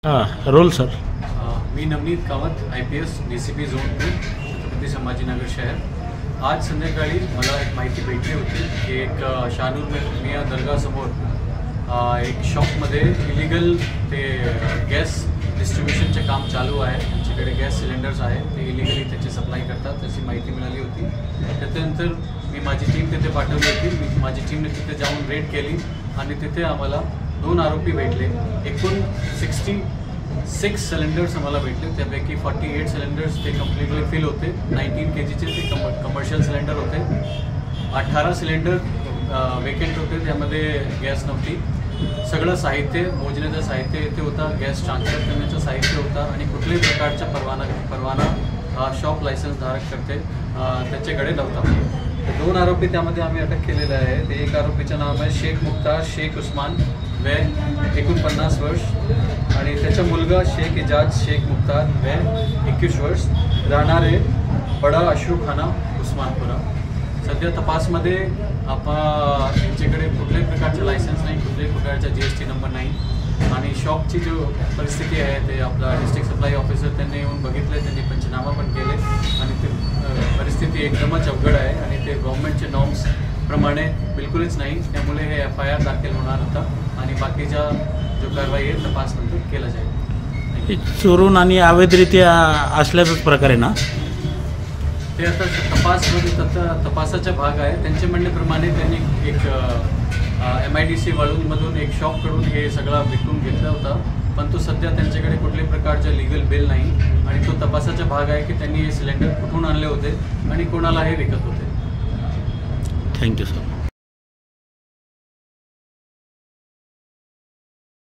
Role sir. मी Navneet Kamat IPS DCP zone 2 Chhatrapati Sambhajinagar शहर. आज संध्याकाळी मला एक माहिती भेटली होती की एक शाहनूर मियाँ दर्गासमोर एक शॉपमध्ये इलिगल ते गॅस डिस्ट्रीब्युशनचे काम चालू आहे. त्यांच्याकडे गॅस सिलेंडर्स आहे, ते इलिगली त्याची सप्लाय करतात अशी माहिती मिळाली होती. त्याच्यानंतर मी माझी टीम तिथे पाठवली होती. माझी टीमने तिथे जाऊन रेड केली आणि तिथे आम्हाला 2 आरोपी भेटले. एकूण 66 सिलेंडर्स आम्हाला भेटले. त्यापैकी 48 सिलेंडर्स ते कम्प्लिटली फिल होते. 19 kgचे ते कमर्शियल सिलेंडर होते. 18 सिलेंडर वेकेंट होते, त्यामध्ये गॅस नव्हती. सगळं साहित्य, मोजण्याचं साहित्य इथे होता, गॅस ट्रान्सफर करण्याचं साहित्य होता आणि कुठल्याही प्रकारचा परवाना शॉप लायसन्स धारक करते त्याच्याकडे नव्हता. 2 आरोपी त्यामध्ये आम्ही अटक केलेले आहे. ते एक आरोपीचं नाव आहे शेख मुख्तार शेख उस्मान, वय 49 वर्ष, आणि त्याचा मुलगा शेख इजाज शेख मुख्तार, वय 21 वर्ष, राहणारे बडा अशरूखाना उस्मानपुरा. सध्या तपासमध्ये आपण यांच्याकडे कुठल्याही प्रकारचे लायसन्स नाही, कुठल्याही प्रकारचा GST नंबर नाही. आणि शॉपची जो परिस्थिती आहे ते आपला डिस्ट्रिक्ट सप्लाय ऑफिसर त्यांनी येऊन बघितले, त्यांनी पंचनामा पण केले आणि ते परिस्थिती एकदमच अवघड आहे आणि ते गव्हर्नमेंटचे नॉर्म्स प्रमाणे बिलकुलच नाही. त्यामुळे हे FIR दाखल होणार होता आणि बाकीच्या जो कारवाई आहे तपासनंतर केला जाईल. चोरून आणि अवैधरित्या असल्याचाच प्रकार आहे ना ते? आता तपासाचा भाग आहे. त्यांच्या म्हणण्याप्रमाणे त्यांनी एक MIDC वाळूंमधून एक शॉपकडून हे सगळा विकून घेतला होता, पण तो सध्या त्यांच्याकडे कुठल्याही प्रकारचा लिगल बिल नाही आणि तो तपासाचा भाग आहे की त्यांनी हे सिलेंडर कुठून आणले होते आणि कोणाला हे विकत होते. Thank you sir.